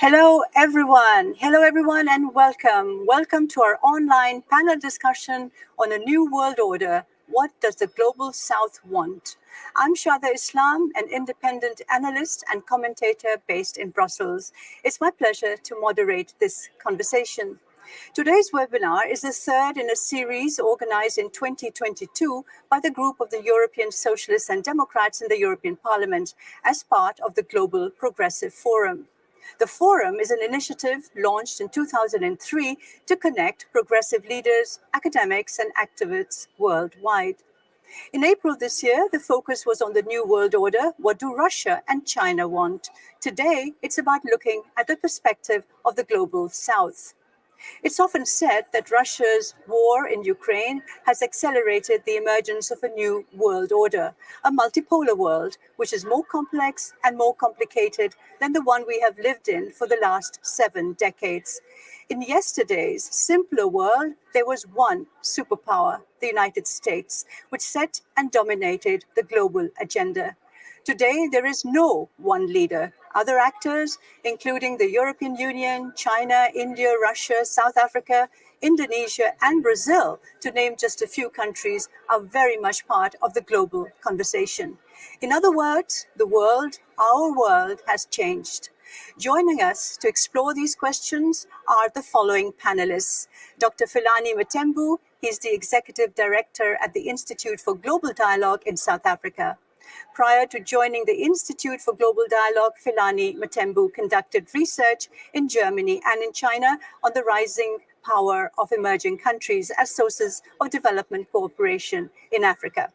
Hello, everyone. Hello, everyone, and welcome. Welcome to our online panel discussion on a new world order. What does the Global South want? I'm Shada Islam, an independent analyst and commentator based in Brussels. It's my pleasure to moderate this conversation. Today's webinar is the third in a series organized in 2022 by the group of the European Socialists and Democrats in the European Parliament as part of the Global Progressive Forum. The Forum is an initiative launched in 2003 to connect progressive leaders, academics, and activists worldwide. In April this year, the focus was on the New World Order. What do Russia and China want? Today, it's about looking at the perspective of the Global South. It's often said that Russia's war in Ukraine has accelerated the emergence of a new world order, a multipolar world, which is more complex and more complicated than the one we have lived in for the last 7 decades. In yesterday's simpler world, there was one superpower, the United States, which set and dominated the global agenda. Today, there is no one leader. Other actors, including the European Union, China, India, Russia, South Africa, Indonesia, and Brazil, to name just a few countries, are very much part of the global conversation. In other words, the world, our world, has changed. Joining us to explore these questions are the following panelists. Dr. Philani Mthembu, he's the Executive Director at the Institute for Global Dialogue in South Africa. Prior to joining the Institute for Global Dialogue, Philani Mthembu conducted research in Germany and in China on the rising power of emerging countries as sources of development cooperation in Africa.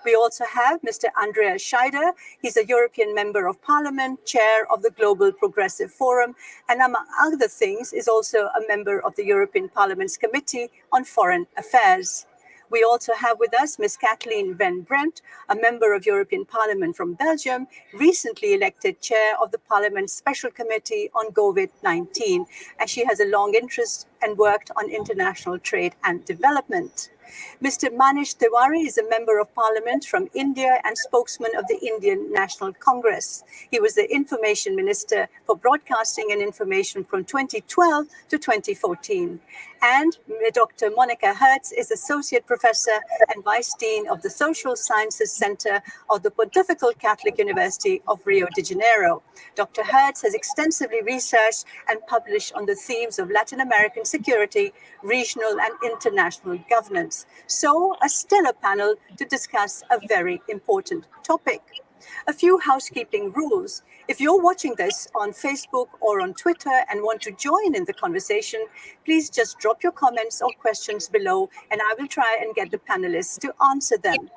We also have Mr. Andreas Scheider. He's a European Member of Parliament, Chair of the Global Progressive Forum, and among other things is also a member of the European Parliament's Committee on Foreign Affairs. We also have with us Ms. Kathleen Van Brent, a member of European Parliament from Belgium, recently elected chair of the Parliament's Special Committee on COVID-19, and she has a long interest and worked on international trade and development. Mr. Manish Tiwari is a member of Parliament from India and spokesman of the Indian National Congress. He was the Information Minister for Broadcasting and Information from 2012 to 2014. And Dr. Monica Hertz is Associate Professor and Vice Dean of the Social Sciences Center of the Pontifical Catholic University of Rio de Janeiro. Dr. Hertz has extensively researched and published on the themes of Latin American security, regional and international governance. So, a stellar panel to discuss a very important topic. A few housekeeping rules. If you're watching this on Facebook or on Twitter and want to join in the conversation, please just drop your comments or questions below, and I will try and get the panelists to answer them.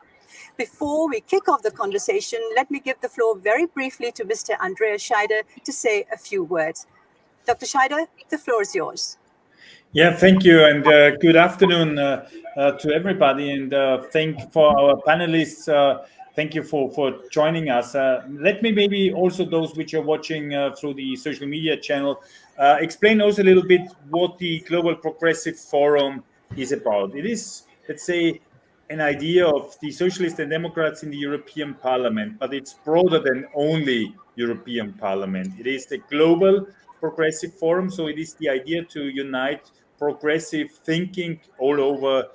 Before we kick off the conversation, let me give the floor very briefly to Mr. Andreas Scheider to say a few words. Dr. Scheider, the floor is yours. Yeah, thank you, and good afternoon to everybody, and thank for our panelists. Thank you for joining us. Let me maybe also those which are watching through the social media channel explain also a little bit what the Global Progressive Forum is about. It is, let's say, an idea of the Socialists and Democrats in the European Parliament, but it's broader than only European Parliament. It is the Global Progressive Forum, so it is the idea to unite progressive thinking all over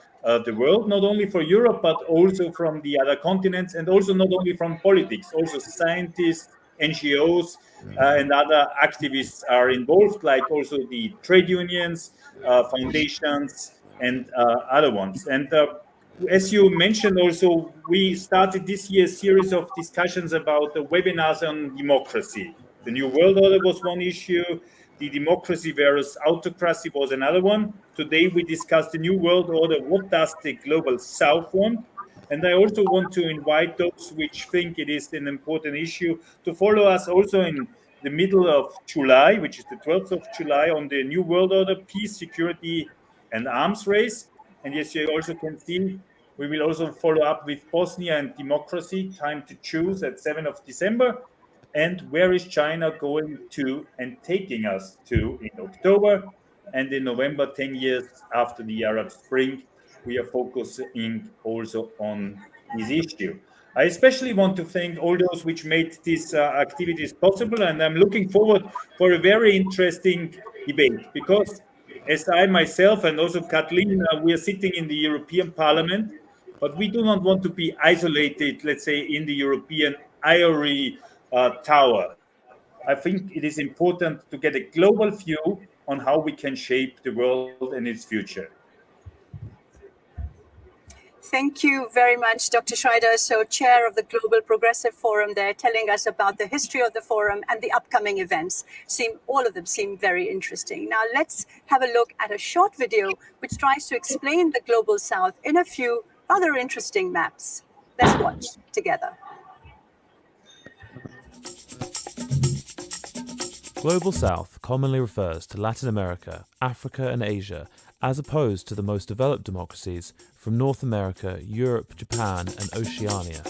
the world, not only for Europe, but also from the other continents, and also not only from politics, also scientists, NGOs, and other activists are involved, like also the trade unions, foundations, and other ones. And as you mentioned also, we started this year a series of discussions about the webinars on democracy. The New World Order was one issue. The democracy versus autocracy was another one. Today we discussed the New World Order. What does the Global South want? And I also want to invite those which think it is an important issue to follow us also in the middle of July, which is the 12th of July, on the New World Order, Peace, Security, and Arms Race. And yes, you also can see we will also follow up with Bosnia and democracy, time to choose at 7th of December. And where is China going to and taking us to in October? And in November, 10 years after the Arab Spring, we are focusing also on this issue. I especially want to thank all those which made these activities possible, and I'm looking forward for a very interesting debate because, as I myself and also Kathleen, we are sitting in the European Parliament, but we do not want to be isolated, let's say, in the European ivory tower. I think it is important to get a global view on how we can shape the world and its future. Thank you very much, Dr. Schreider. So, chair of the Global Progressive Forum there, telling us about the history of the forum and the upcoming events. All of them seem very interesting. Now, let's have a look at a short video which tries to explain the Global South in a few rather interesting maps. Let's watch together. Global South commonly refers to Latin America, Africa, and Asia, as opposed to the most developed democracies from North America, Europe, Japan, and Oceania.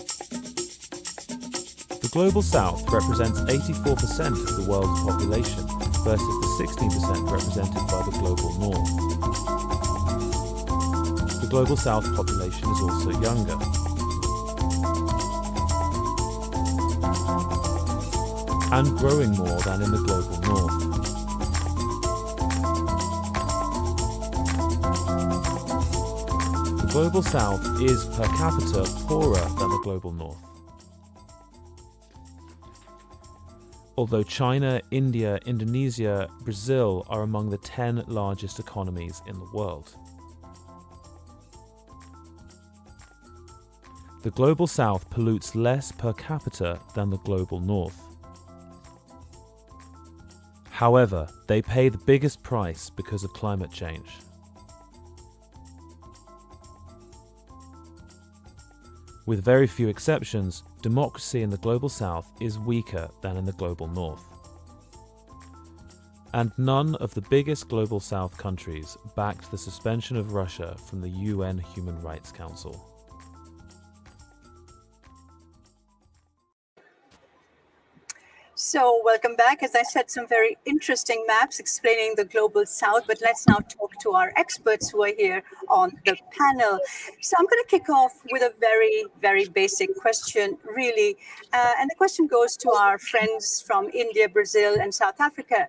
The Global South represents 84% of the world's population versus the 16% represented by the Global North. The Global South population is also younger. And growing more than in the Global North. The Global South is per capita poorer than the Global North. Although China, India, Indonesia, Brazil are among the 10 largest economies in the world. The Global South pollutes less per capita than the Global North. However, they pay the biggest price because of climate change. With very few exceptions, democracy in the Global South is weaker than in the Global North. And none of the biggest Global South countries backed the suspension of Russia from the UN Human Rights Council. So, welcome back. As I said, some very interesting maps explaining the Global South, but let's now talk to our experts who are here on the panel. So, I'm going to kick off with a very, very basic question, really. And the question goes to our friends from India, Brazil, and South Africa.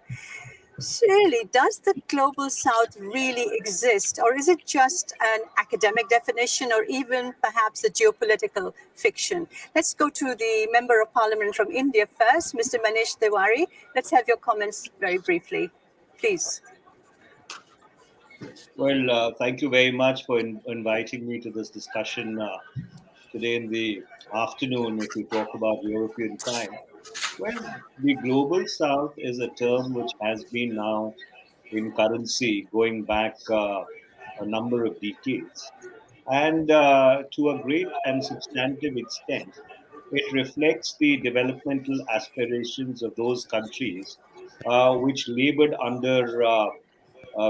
Really, does the Global South really exist, or is it just an academic definition or even perhaps a geopolitical fiction? Let's go to the Member of Parliament from India first, Mr. Manish Tiwari. Let's have your comments very briefly, please. Well, thank you very much for inviting me to this discussion today in the afternoon as we talk about European time. Well, the Global South is a term which has been now in currency going back a number of decades. And to a great and substantive extent, it reflects the developmental aspirations of those countries which labored under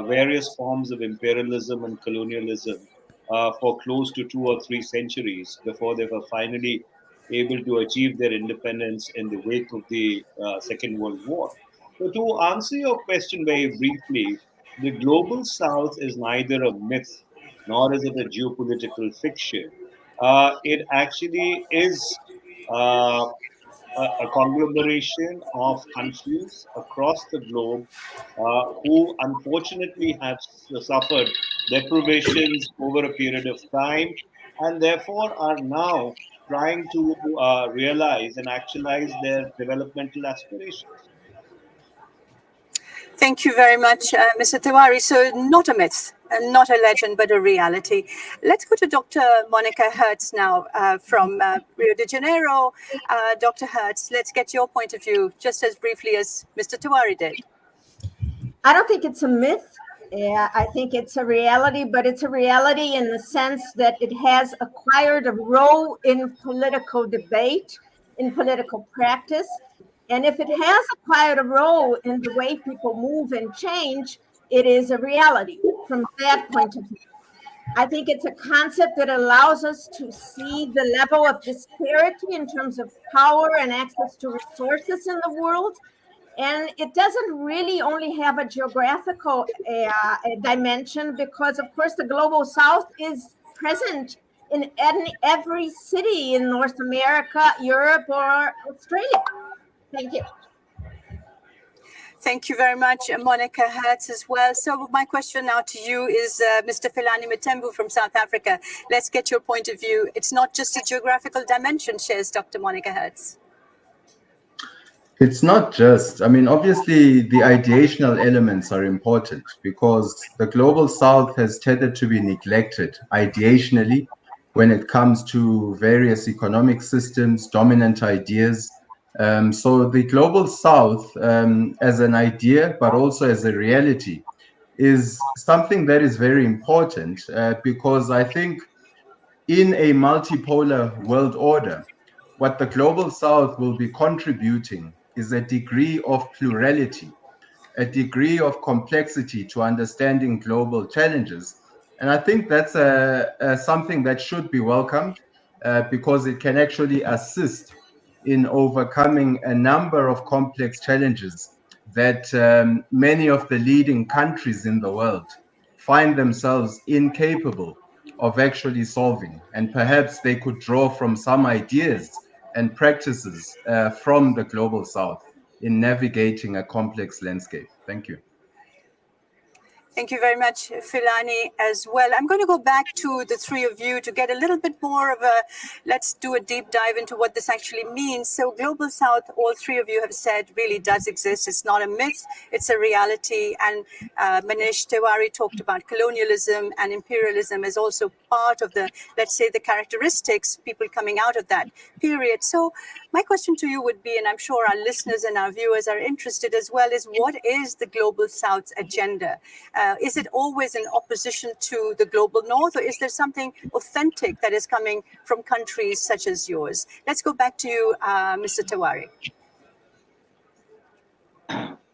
various forms of imperialism and colonialism for close to 2 or 3 centuries before they were finally able to achieve their independence in the wake of the Second World War. So, to answer your question very briefly, the Global South is neither a myth nor is it a geopolitical fiction. It actually is uh, a conglomeration of countries across the globe who unfortunately have suffered deprivations over a period of time and therefore are now trying to realize and actualize their developmental aspirations. Thank you very much, Mr. Tiwari. So, not a myth, not a legend, but a reality. Let's go to Dr. Monica Hertz now from Rio de Janeiro. Dr. Hertz, let's get your point of view just as briefly as Mr. Tiwari did. I don't think it's a myth. Yeah, I think it's a reality, but it's a reality in the sense that it has acquired a role in political debate, in political practice. And if it has acquired a role in the way people move and change, it is a reality from that point of view. I think it's a concept that allows us to see the level of disparity in terms of power and access to resources in the world. And it doesn't really only have a geographical dimension because, of course, the Global South is present in every city in North America, Europe, or Australia. Thank you. Thank you very much, Monica Hertz, as well. So my question now to you is Mr. Philani Mthembu from South Africa. Let's get your point of view. It's not just a geographical dimension, shares Dr. Monica Hertz. It's not just, I mean, obviously the ideational elements are important because the global south has tended to be neglected ideationally when it comes to various economic systems, dominant ideas. So the global south as an idea, but also as a reality, is something that is very important because I think in a multipolar world order, what the global south will be contributing is a degree of plurality, a degree of complexity to understanding global challenges. And I think that's something that should be welcomed because it can actually assist in overcoming a number of complex challenges that many of the leading countries in the world find themselves incapable of actually solving. And perhaps they could draw from some ideas and practices from the global south in navigating a complex landscape. Thank you. Thank you very much, Philani, as well. I'm going to go back to the three of you to get a little bit more of let's do a deep dive into what this actually means. So Global South, all three of you have said, really does exist. It's not a myth, it's a reality. And Manish Tiwari talked about colonialism and imperialism as also part of the, let's say, the characteristics, people coming out of that period. So my question to you would be, and I'm sure our listeners and our viewers are interested as well, is what is the Global South's agenda? Is it always in opposition to the global north, or is there something authentic that is coming from countries such as yours? Let's go back to you, Mr. Tiwari.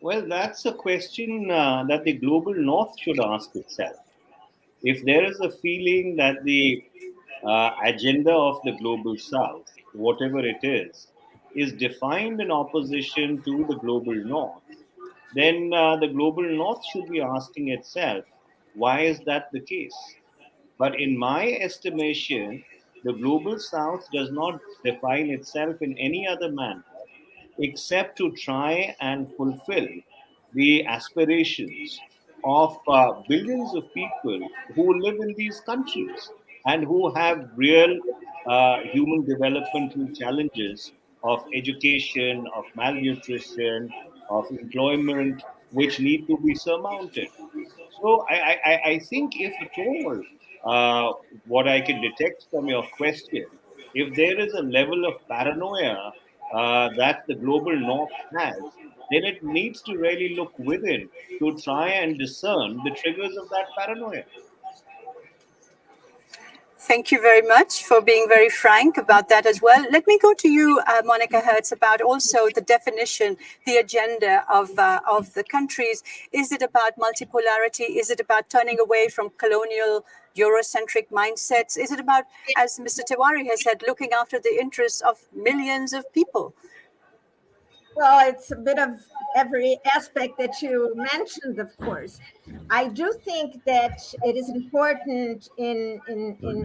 Well, that's a question that the global north should ask itself. If there is a feeling that the agenda of the global south, whatever it is defined in opposition to the global north, then the global north should be asking itself, why is that the case? But in my estimation, the global south does not define itself in any other manner except to try and fulfill the aspirations of billions of people who live in these countries and who have real human developmental challenges of education, of malnutrition, of employment, which need to be surmounted. So I think if at all, what I can detect from your question, if there is a level of paranoia that the global north has, then it needs to really look within to try and discern the triggers of that paranoia. Thank you very much for being very frank about that as well. Let me go to you, Monica Hertz, about also the definition, the agenda of the countries. Is it about multipolarity? Is it about turning away from colonial Eurocentric mindsets? Is it about, as Mr. Tiwari has said, looking after the interests of millions of people? Well, it's a bit of every aspect that you mentioned, of course. I do think that it is important in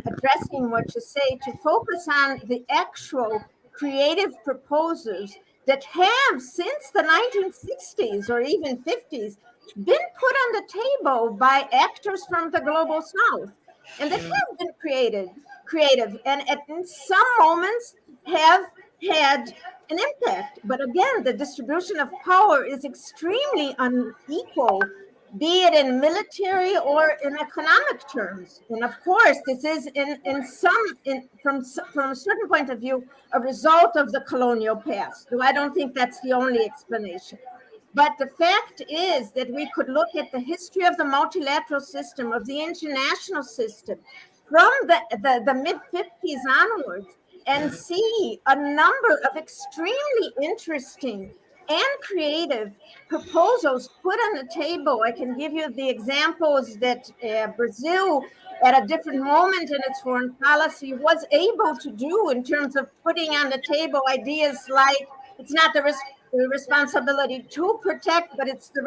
addressing what you say to focus on the actual creative proposals that have, since the 1960s or even 50s, been put on the table by actors from the global south and that have been creative, and in some moments have had an impact. But again, the distribution of power is extremely unequal, be it in military or in economic terms. And of course, this is from a certain point of view, a result of the colonial past. Though I don't think that's the only explanation. But the fact is that we could look at the history of the multilateral system, of the international system, from the mid-50s onwards, and see a number of extremely interesting and creative proposals put on the table. I can give you the examples that Brazil, at a different moment in its foreign policy, was able to do in terms of putting on the table ideas like it's not the the responsibility to protect, but it's the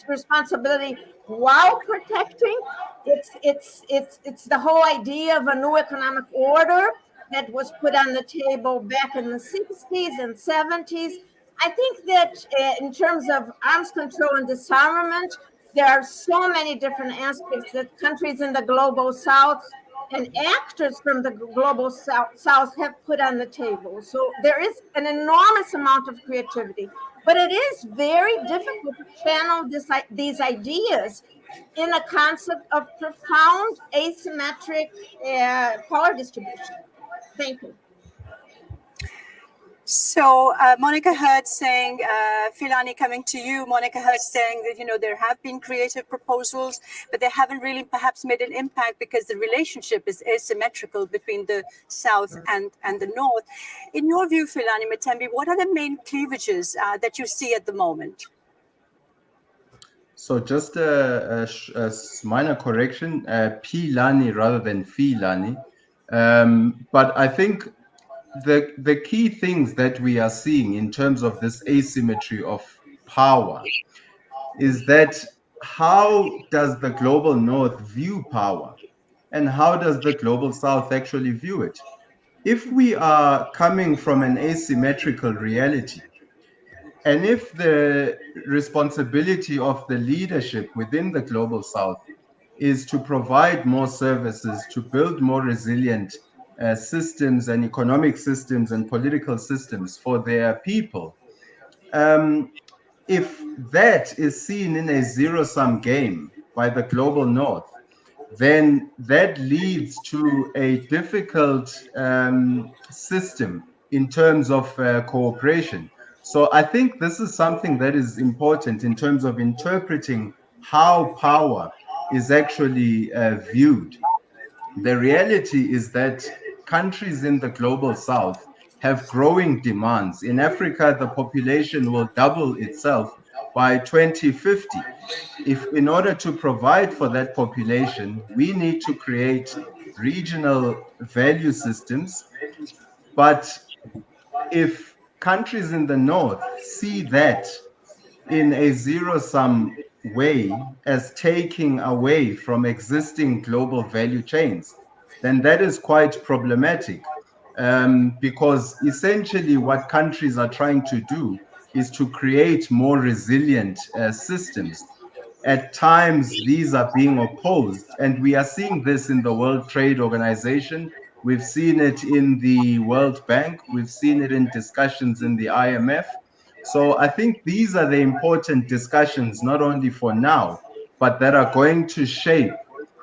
responsibility while protecting. It's the whole idea of a new economic order that was put on the table back in the 60s and 70s. I think that in terms of arms control and disarmament, there are so many different aspects that countries in the global south and actors from the global south have put on the table. So there is an enormous amount of creativity, but it is very difficult to channel these ideas in a concept of profound asymmetric power distribution. Thank you. So Monica Hertz saying, Filani, coming to you, Monica Hertz saying that, there have been creative proposals, but they haven't really perhaps made an impact because the relationship is asymmetrical between the South and the North. In your view, Filani Matembi, what are the main cleavages that you see at the moment? So just a minor correction, Pilani rather than Filani. But I think the key things that we are seeing in terms of this asymmetry of power is that how does the global North view power and how does the global South actually view it? If we are coming from an asymmetrical reality, and if the responsibility of the leadership within the global South is to provide more services, to build more resilient systems and economic systems and political systems for their people, if that is seen in a zero-sum game by the global North, then that leads to a difficult system in terms of cooperation. So I think this is something that is important in terms of interpreting how power is actually viewed. The reality is that countries in the global South have growing demands. In Africa, the population will double itself by 2050. If in order to provide for that population, we need to create regional value systems. But if countries in the North see that in a zero-sum way as taking away from existing global value chains, then that is quite problematic, because essentially what countries are trying to do is to create more resilient systems. At times, these are being opposed, and we are seeing this in the World Trade Organization. We've seen it in the World Bank. We've seen it in discussions in the IMF. So I think these are the important discussions, not only for now, but that are going to shape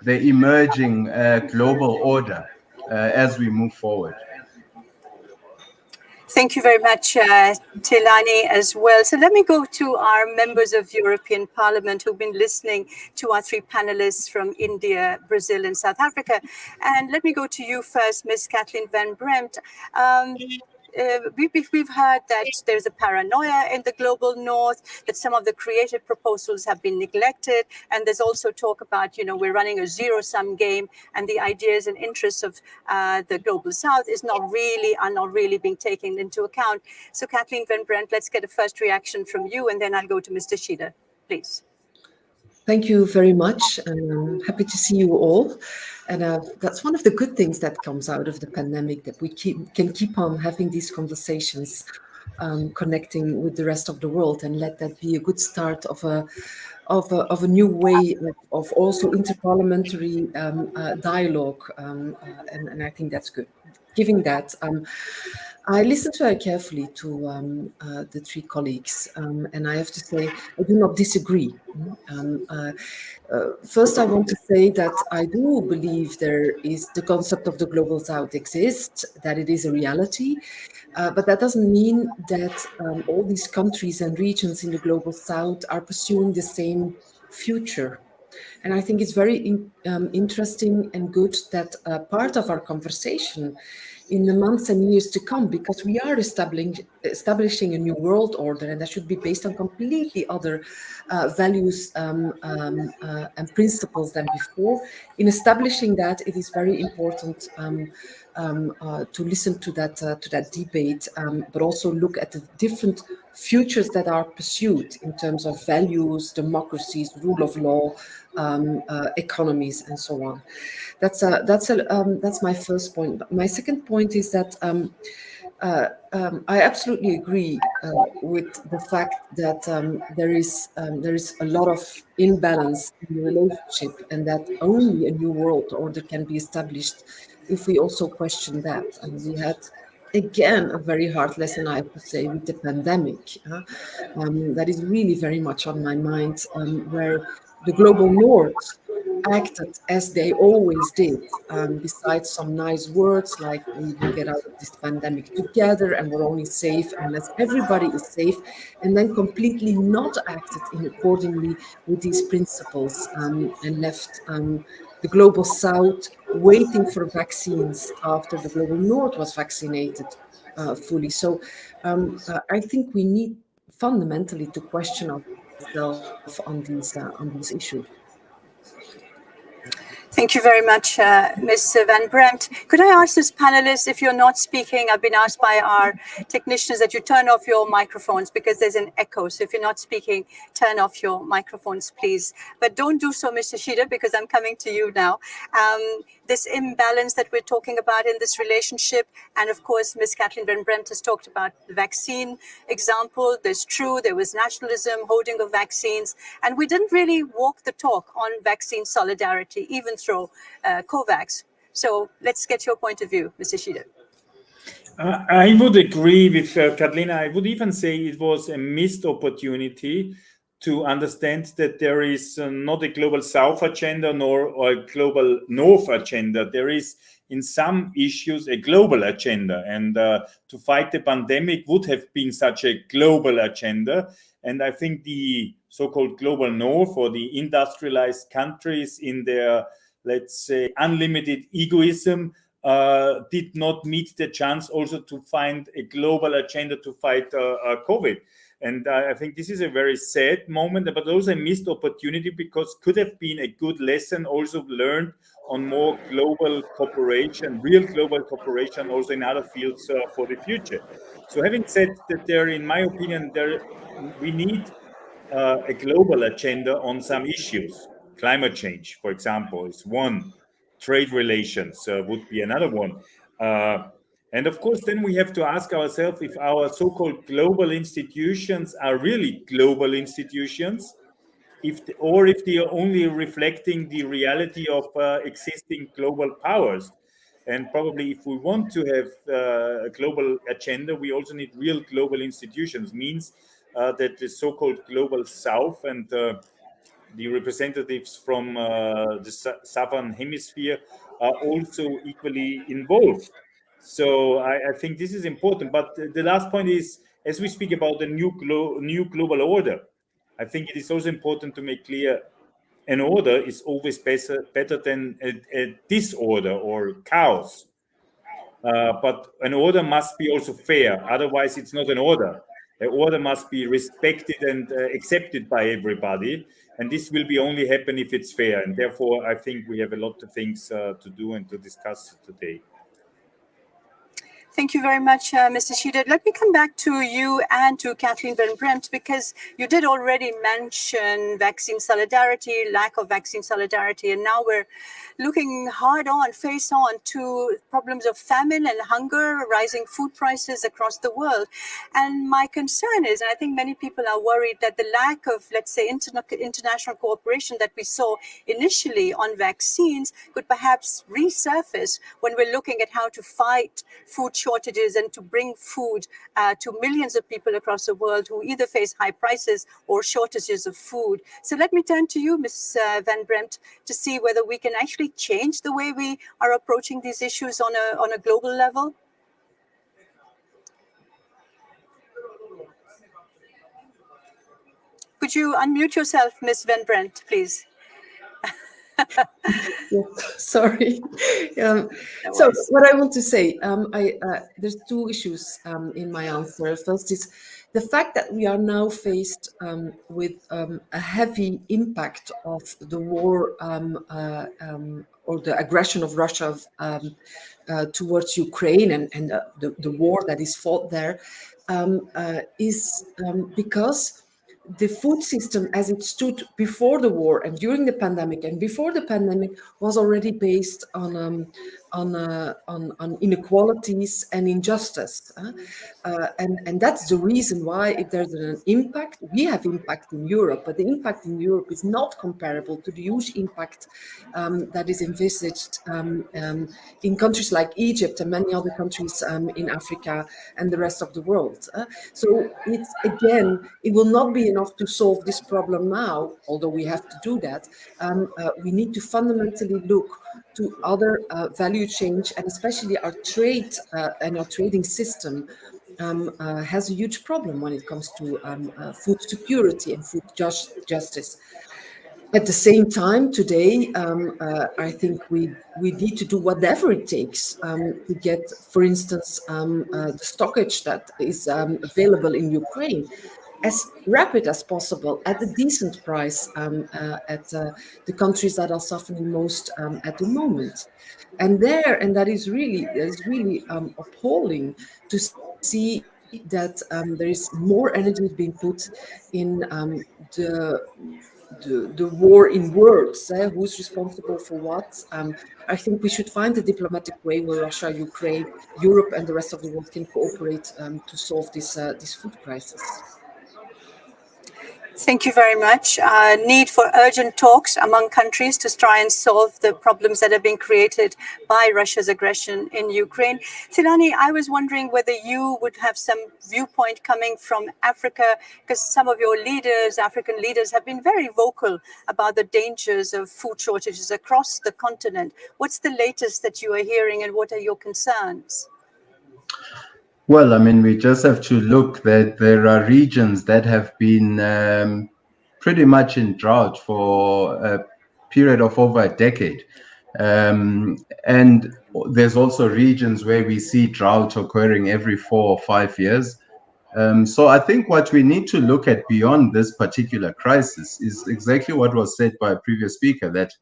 the emerging global order as we move forward. Thank you very much, Tilani, as well. So let me go to our members of European Parliament who've been listening to our three panelists from India, Brazil, and South Africa. And let me go to you first, Ms. Kathleen Van Bremt. We've heard that there's a paranoia in the global North, that some of the creative proposals have been neglected. And there's also talk about, we're running a zero-sum game, and the ideas and interests of the global South are not really being taken into account. So Kathleen Van Bremt, let's get a first reaction from you, and then I'll go to Mr. Shida, please. Thank you very much, and I'm happy to see you all. And that's one of the good things that comes out of the pandemic, that we can keep on having these conversations, connecting with the rest of the world, and let that be a good start of a new way of also interparliamentary dialogue, and I think that's good. Given that, I listened very carefully to the three colleagues, and I have to say I do not disagree. First, I want to say that I do believe the concept of the global South exists, that it is a reality, but that doesn't mean that all these countries and regions in the global South are pursuing the same future. And I think it's very interesting and good that part of our conversation in the months and years to come, because we are establishing a new world order, and that should be based on completely other values and principles than before. In establishing that, it is very important to listen to that debate, but also look at the different futures that are pursued in terms of values, democracies, rule of law, economies, and so on. That's my first point. My second point is that I absolutely agree with the fact that there is a lot of imbalance in the relationship, and that only a new world order can be established if we also question that. And we had again a very hard lesson, I have to say, with the pandemic. That is really very much on my mind, where the global north acted as they always did, besides some nice words like we will get out of this pandemic together and we're only safe unless everybody is safe, and then completely not acted in accordingly with these principles, and left the global south waiting for vaccines after the global north was vaccinated fully. So I think we need fundamentally to question ourselves on these issues. Thank you very much, Ms. Van Bremt. Could I ask this panelist, if you're not speaking, I've been asked by our technicians that you turn off your microphones because there's an echo. So if you're not speaking, turn off your microphones, please. But don't do so, Mr. Shida, because I'm coming to you now. This imbalance that we're talking about in this relationship, and of course, Ms. Kathleen Van Bremt has talked about the vaccine example. There was nationalism, holding of vaccines, and we didn't really walk the talk on vaccine solidarity, even through COVAX. So let's get your point of view, Mr. Shida. I would agree with Kathleen. I would even say it was a missed opportunity to understand that there is not a global south agenda nor a global north agenda. There is, in some issues, a global agenda. And to fight the pandemic would have been such a global agenda. And I think the so-called global north, or the industrialized countries in their, let's say, unlimited egoism, did not meet the chance also to find a global agenda to fight COVID. And I think this is a very sad moment, but also a missed opportunity, because could have been a good lesson also learned on more global cooperation, real global cooperation, also in other fields for the future. So having said that, in my opinion, we need a global agenda on some issues. Climate change, for example, is one. Trade relations would be another one. And of course, then we have to ask ourselves if our so-called global institutions are really global institutions, if they are only reflecting the reality of existing global powers. And probably if we want to have a global agenda, we also need real global institutions. Means that the so-called global south and the representatives from the southern hemisphere are also equally involved. So I think this is important. But the last point is, as we speak about the new global order, I think it is also important to make clear an order is always better than a disorder or chaos. But an order must be also fair. Otherwise, it's not an order. An order must be respected and accepted by everybody. And this will be only happen if it's fair. And therefore, I think we have a lot of things to do and to discuss today. Thank you very much, Mr. Shida. Let me come back to you and to Kathleen Van Bremt, because you did already mention vaccine solidarity, lack of vaccine solidarity, and now we're looking face on to problems of famine and hunger, rising food prices across the world. And my concern is, and I think many people are worried, that the lack of, let's say, international cooperation that we saw initially on vaccines could perhaps resurface when we're looking at how to fight food shortages and to bring food to millions of people across the world who either face high prices or shortages of food. So let me turn to you, Ms. Van Bremt, to see whether we can actually change the way we are approaching these issues on a global level. Could you unmute yourself, Ms. Van Bremt, please? Sorry. No So worries. what I want to say, there's two issues in my answer. First is the fact that we are now faced with a heavy impact of the war or the aggression of Russia towards Ukraine and the war that is fought there is because the food system as it stood before the war and during the pandemic and before the pandemic was already based on inequalities and injustice. And that's the reason why if there's an impact, we have impact in Europe, but the impact in Europe is not comparable to the huge impact that is envisaged in countries like Egypt and many other countries in Africa and the rest of the world. So it's, again, it will not be enough to solve this problem now, although we have to do that. We need to fundamentally look to other value change, and especially our trade and our trading system has a huge problem when it comes to food security and food justice. At the same time, today, I think we need to do whatever it takes to get, for instance, the stockage that is available in Ukraine as rapid as possible at a decent price at the countries that are suffering most at the moment. And that is really appalling to see that there is more energy being put in the war in words, who's responsible for what. I think we should find a diplomatic way where Russia, Ukraine, Europe, and the rest of the world can cooperate to solve this food crisis. Thank you very much. Need for urgent talks among countries to try and solve the problems that have been created by Russia's aggression in Ukraine. Thilani, I was wondering whether you would have some viewpoint coming from Africa, because some of your leaders, African leaders, have been very vocal about the dangers of food shortages across the continent. What's the latest that you are hearing, and what are your concerns? Well, I mean, we just have to look that there are regions that have been pretty much in drought for a period of over a decade. And there's also regions where we see drought occurring every 4 or 5 years. So I think what we need to look at beyond this particular crisis is exactly what was said by a previous speaker, that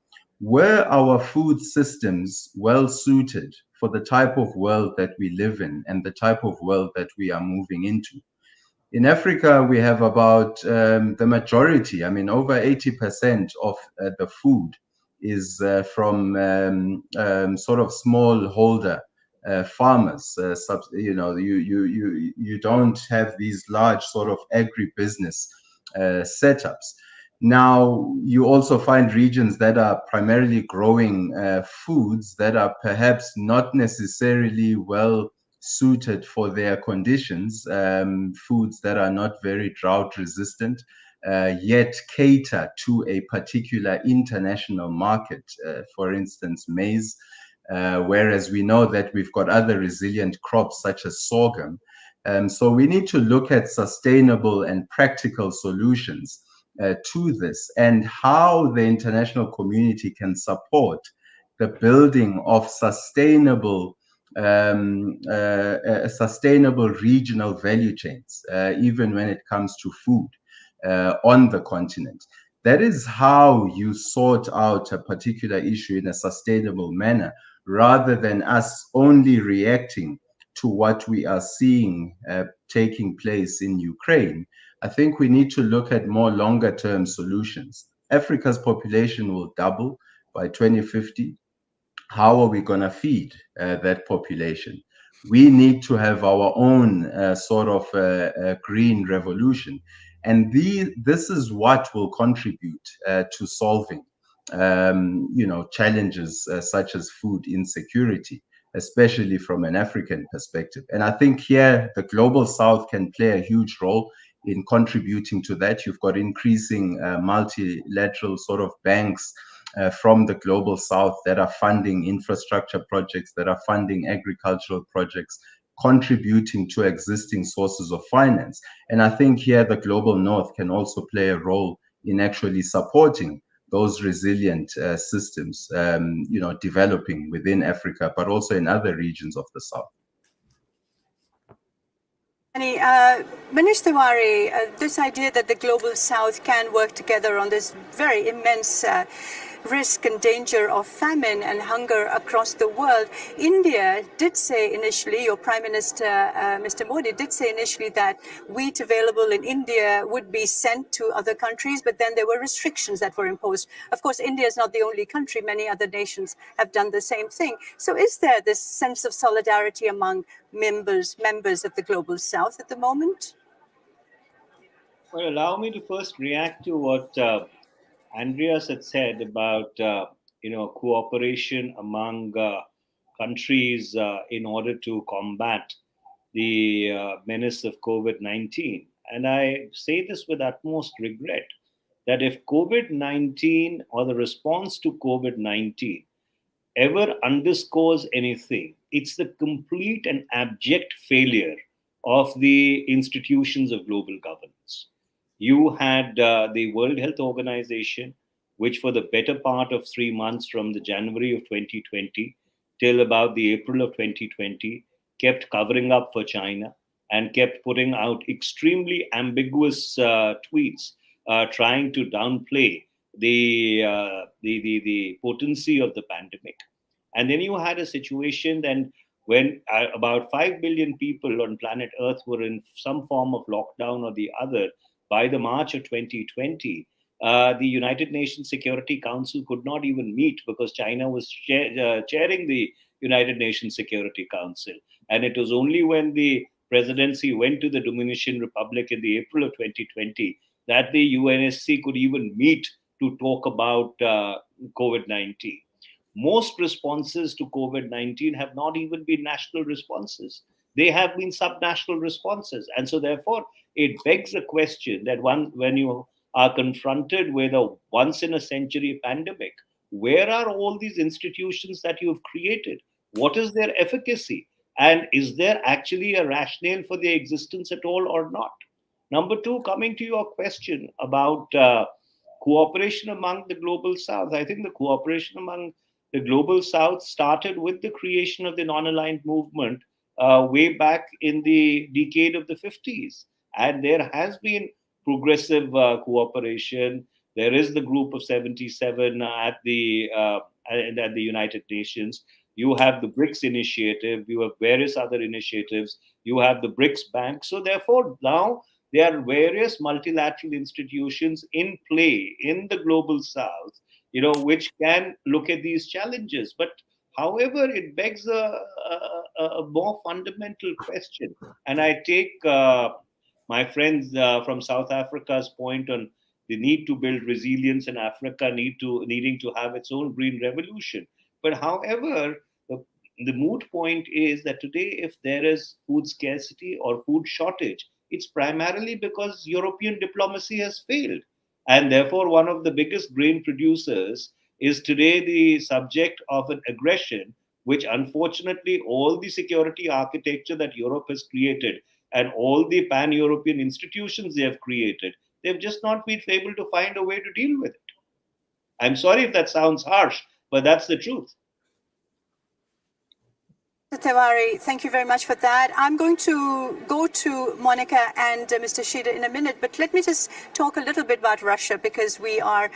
were our food systems well suited for the type of world that we live in and the type of world that we are moving into? In Africa, we have about the majority, I mean, over 80% of the food is from sort of smallholder farmers. You don't have these large sort of agribusiness setups. Now, you also find regions that are primarily growing foods that are perhaps not necessarily well suited for their conditions, foods that are not very drought resistant, yet cater to a particular international market, for instance, maize, whereas we know that we've got other resilient crops such as sorghum. So we need to look at sustainable and practical solutions to this, and how the international community can support the building of sustainable regional value chains, even when it comes to food on the continent. That is how you sort out a particular issue in a sustainable manner, rather than us only reacting to what we are seeing taking place in Ukraine. I think we need to look at more longer term solutions. Africa's population will double by 2050. How are we going to feed that population? We need to have our own sort of green revolution. And this is what will contribute to solving challenges such as food insecurity, especially from an African perspective. And I think here the Global South can play a huge role in contributing to that. You've got increasing multilateral sort of banks from the Global South that are funding infrastructure projects, that are funding agricultural projects, contributing to existing sources of finance. And I think here the Global North can also play a role in actually supporting those resilient systems, developing within Africa, but also in other regions of the South. Manish Tiwari, this idea that the global South can work together on this very immense risk and danger of famine and hunger across the world. India did say initially, your Prime Minister, Mr. Modi, did say initially that wheat available in India would be sent to other countries, but then there were restrictions that were imposed. Of course, India is not the only country. Many other nations have done the same thing. So is there this sense of solidarity among members of the global South at the moment? Well, allow me to first react to what Andreas had said about cooperation among countries in order to combat the menace of COVID-19. And I say this with utmost regret that if COVID-19 or the response to COVID-19 ever underscores anything, it's the complete and abject failure of the institutions of global governance. You had the World Health Organization, which for the better part of 3 months from the January of 2020 till about the April of 2020, kept covering up for China and kept putting out extremely ambiguous tweets trying to downplay the potency of the pandemic. And then you had a situation then when about 5 billion people on planet Earth were in some form of lockdown or the other. By the March of 2020, the United Nations Security Council could not even meet because China was chairing the United Nations Security Council. And it was only when the presidency went to the Dominican Republic in the April of 2020 that the UNSC could even meet to talk about COVID-19. Most responses to COVID-19 have not even been national responses. They have been subnational responses. And so therefore, it begs a question that when you are confronted with a once-in-a-century pandemic, where are all these institutions that you've created? What is their efficacy? And is there actually a rationale for their existence at all or not? Number two, coming to your question about cooperation among the global South, I think the cooperation among the global South started with the creation of the non-aligned movement way back in the decade of the 50s. And there has been progressive cooperation. There is the group of 77 at the United Nations. You have the BRICS initiative. You have various other initiatives. You have the BRICS Bank. So therefore, now there are various multilateral institutions in play in the global South, which can look at these challenges. But however, it begs a more fundamental question. And I take my friends from South Africa's point on the need to build resilience in Africa, needing to have its own green revolution. But however, the moot point is that today, if there is food scarcity or food shortage, it's primarily because European diplomacy has failed. And therefore, one of the biggest grain producers is today the subject of an aggression, which unfortunately all the security architecture that Europe has created and all the pan-European institutions they have created, they've just not been able to find a way to deal with it. I'm sorry if that sounds harsh, but that's the truth. Tiwari, thank you very much for that. I'm going to go to Monica and Mr. Shida in a minute, but let me just talk a little bit about Russia because we are,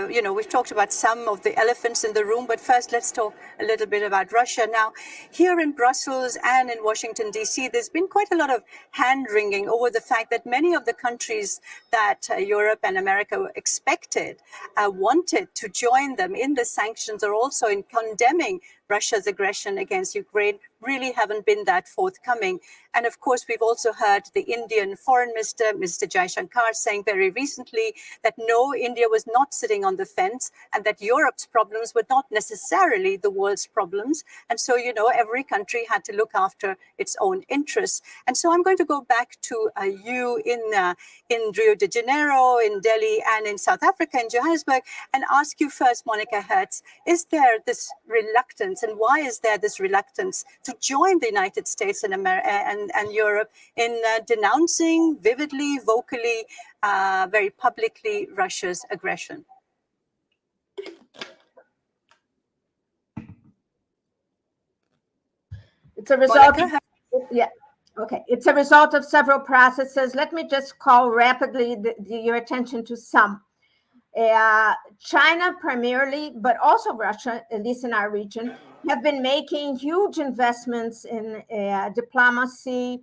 we've talked about some of the elephants in the room, but first let's talk a little bit about Russia. Now, here in Brussels and in Washington, D.C., there's been quite a lot of hand-wringing over the fact that many of the countries that Europe and America expected wanted to join them in the sanctions or also in condemning Russia's aggression against Ukraine really haven't been that forthcoming. And of course, we've also heard the Indian Foreign Minister, Mr. Jaishankar, saying very recently that no, India was not sitting on the fence and that Europe's problems were not necessarily the world's problems. And so, every country had to look after its own interests. And so I'm going to go back to you in Rio de Janeiro, in Delhi, and in South Africa, in Johannesburg, and ask you first, Monica Hertz, is there this reluctance, and why is there this reluctance to join the United States and Europe in denouncing vividly, vocally, very publicly Russia's aggression? It's a result. Monica, Yeah. Okay. It's a result of several processes. Let me just call rapidly your attention to some. China primarily, but also Russia, at least in our region, have been making huge investments in diplomacy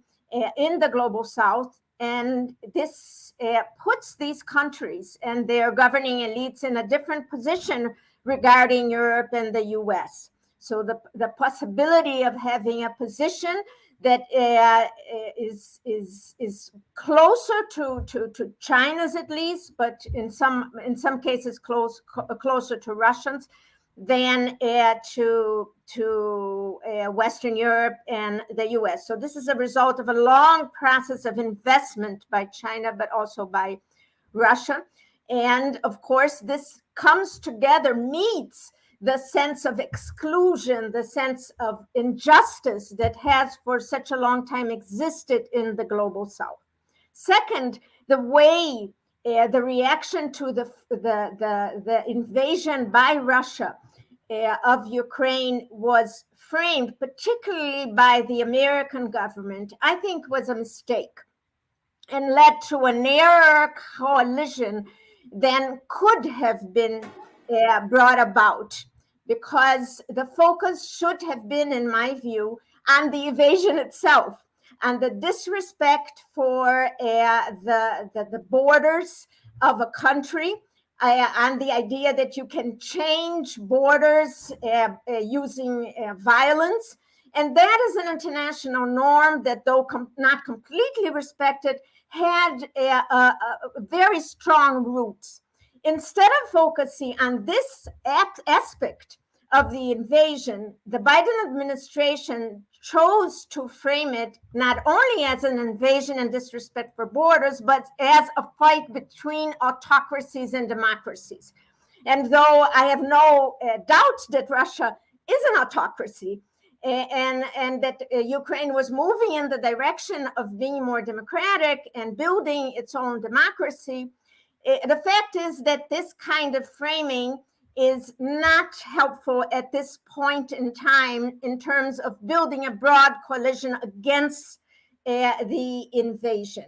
in the global south. And this puts these countries and their governing elites in a different position regarding Europe and the US. So the possibility of having a position that is closer to China's at least, but in some cases closer to Russians than to Western Europe and the US. So this is a result of a long process of investment by China, but also by Russia. And of course, this comes together, meets the sense of exclusion, the sense of injustice that has for such a long time existed in the global south. Second, the way the reaction to the invasion by Russia of Ukraine was framed, particularly by the American government, I think was a mistake and led to a narrower coalition than could have been brought about, because the focus should have been, in my view, on the invasion itself and the disrespect for the borders of a country, and the idea that you can change borders using violence. And that is an international norm that, though not completely respected, had very strong roots. Instead of focusing on this aspect of the invasion, the Biden administration chose to frame it not only as an invasion and disrespect for borders, but as a fight between autocracies and democracies. And though I have no doubt that Russia is an autocracy, and that Ukraine was moving in the direction of being more democratic and building its own democracy, the fact is that this kind of framing is not helpful at this point in time in terms of building a broad coalition against the invasion.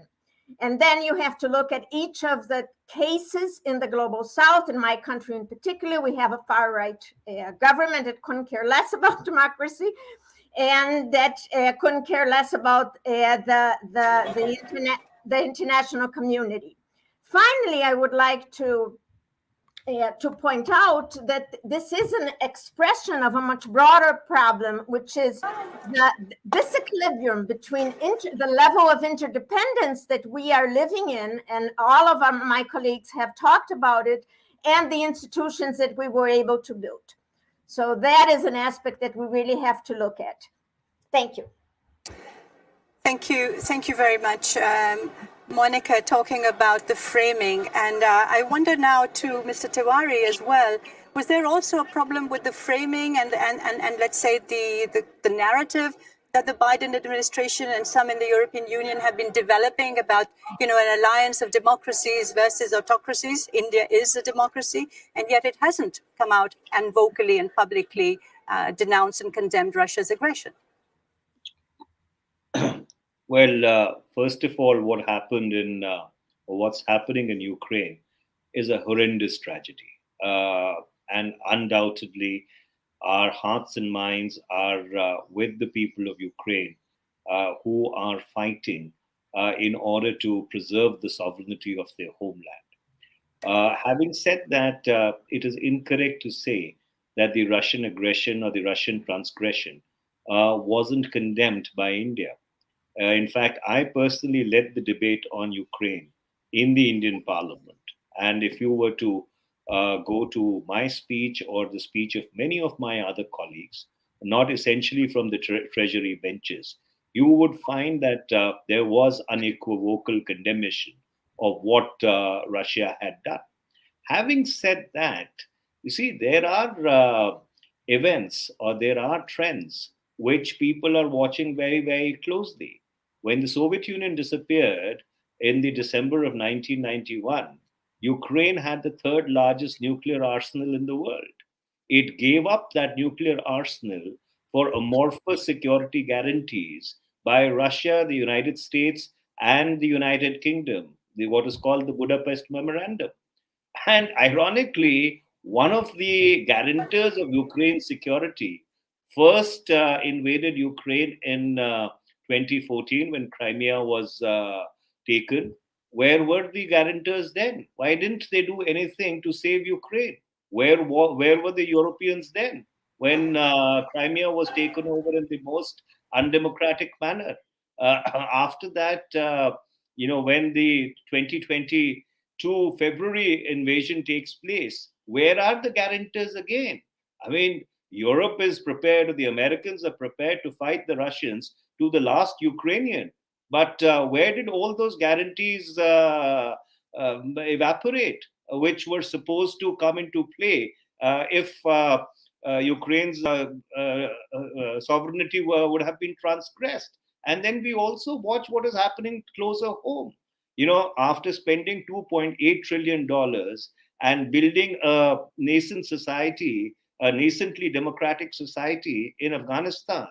And then you have to look at each of the cases in the global south. In my country in particular, we have a far-right government that couldn't care less about democracy, and that couldn't care less about the international community. Finally, I would like to point out that this is an expression of a much broader problem, which is the disequilibrium between the level of interdependence that we are living in, and all of my colleagues have talked about it, and the institutions that we were able to build. So that is an aspect that we really have to look at. Thank you. Thank you very much, Monica, talking about the framing. And I wonder now to Mr. Tiwari as well, was there also a problem with the framing and let's say the narrative that the Biden administration and some in the European Union have been developing about, an alliance of democracies versus autocracies? India is a democracy, and yet it hasn't come out and vocally and publicly denounced and condemned Russia's aggression. Well, first of all, what happened or what's happening in Ukraine is a horrendous tragedy. And undoubtedly, our hearts and minds are with the people of Ukraine who are fighting in order to preserve the sovereignty of their homeland. Having said that, it is incorrect to say that the Russian aggression or the Russian transgression wasn't condemned by India. In fact, I personally led the debate on Ukraine in the Indian Parliament. And if you were to go to my speech or the speech of many of my other colleagues, not essentially from the Treasury benches, you would find that there was unequivocal condemnation of what Russia had done. Having said that, you see, there are events or there are trends which people are watching very, very closely. When the Soviet Union disappeared in the December of 1991, Ukraine had the third largest nuclear arsenal in the world. It gave up that nuclear arsenal for amorphous security guarantees by Russia, the United States, and the United Kingdom, what is called the Budapest Memorandum. And ironically, one of the guarantors of Ukraine's security first invaded Ukraine in 2014 when Crimea was taken. Where were the guarantors then? Why didn't they do anything to save Ukraine? Where were the Europeans then when Crimea was taken over in the most undemocratic manner? After that, when the 2022 February invasion takes place, where are the guarantors again? I mean, Europe is prepared, the Americans are prepared to fight the Russians to the last Ukrainian. But where did all those guarantees evaporate, which were supposed to come into play if Ukraine's sovereignty would have been transgressed? And then we also watch what is happening closer home. After spending $2.8 trillion and building a nascent society, a nascently democratic society in Afghanistan,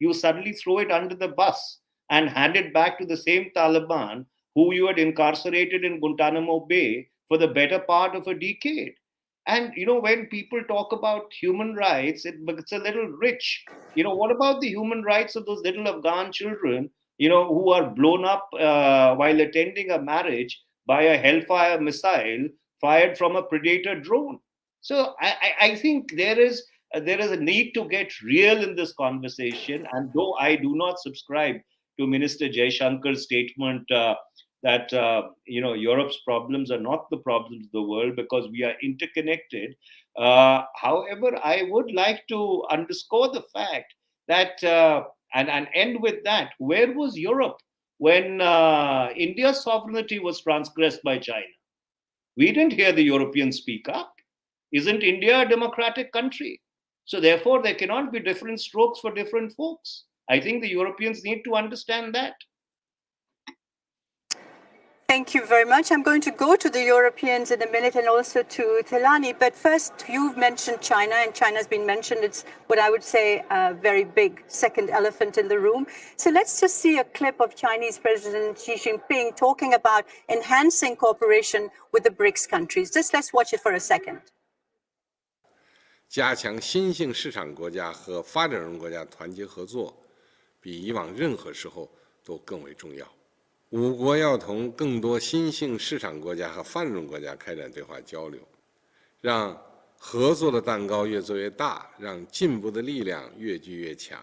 you suddenly throw it under the bus and hand it back to the same Taliban who you had incarcerated in Guantanamo Bay for the better part of a decade. And, when people talk about human rights, it's a little rich. What about the human rights of those little Afghan children, who are blown up while attending a marriage by a Hellfire missile fired from a Predator drone? So I think there is a need to get real in this conversation. And though I do not subscribe to Minister Jaishankar's statement that Europe's problems are not the problems of the world because we are interconnected. However, I would like to underscore the fact that and end with that. Where was Europe when India's sovereignty was transgressed by China? We didn't hear the Europeans speak up. Isn't India a democratic country? So therefore, there cannot be different strokes for different folks. I think the Europeans need to understand that. Thank you very much. I'm going to go to the Europeans in a minute and also to Thilani. But first, you've mentioned China, and China's been mentioned. It's what I would say a very big second elephant in the room. So let's just see a clip of Chinese President Xi Jinping talking about enhancing cooperation with the BRICS countries. Just let's watch it for a second. 加强新兴市场国家和发展中国家团结合作，比以往任何时候都更为重要。5国要同更多新兴市场国家和发展中国家开展对话交流，让合作的蛋糕越做越大，让进步的力量越聚越强。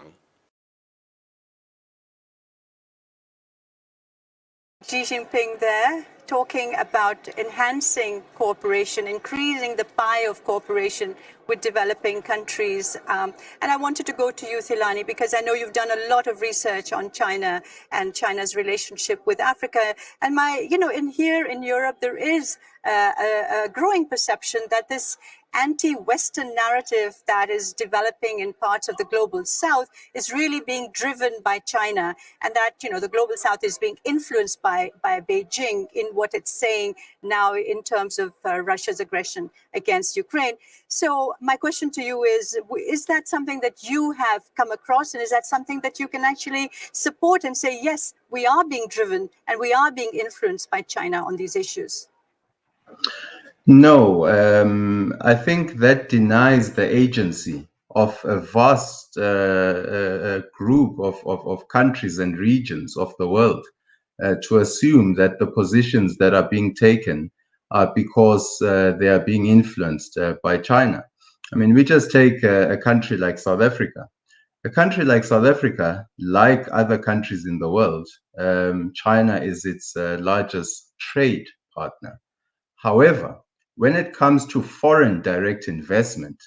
Xi Jinping there talking about enhancing cooperation, increasing the pie of cooperation with developing countries. And I wanted to go to you, Thilani, because I know you've done a lot of research on China and China's relationship with Africa. And here in Europe, there is a growing perception that this anti-Western narrative that is developing in parts of the global South is really being driven by China, and that the global South is being influenced by Beijing in what it's saying now in terms of Russia's aggression against Ukraine. So my question to you is that something that you have come across, and is that something that you can actually support and say, yes, we are being driven and we are being influenced by China on these issues? No, I think that denies the agency of a vast group of countries and regions of the world to assume that the positions that are being taken are because they are being influenced by China. I mean, we just take a country like South Africa. A country like South Africa, like other countries in the world, China is its largest trade partner. However, when it comes to foreign direct investment,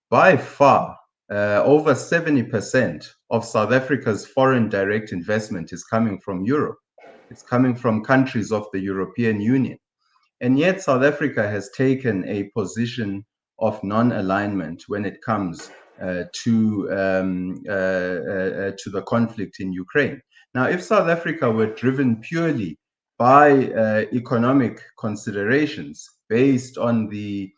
by far, over 70% of South Africa's foreign direct investment is coming from Europe. It's coming from countries of the European Union. And yet South Africa has taken a position of non-alignment when it comes to the conflict in Ukraine. Now, if South Africa were driven purely by economic considerations based on the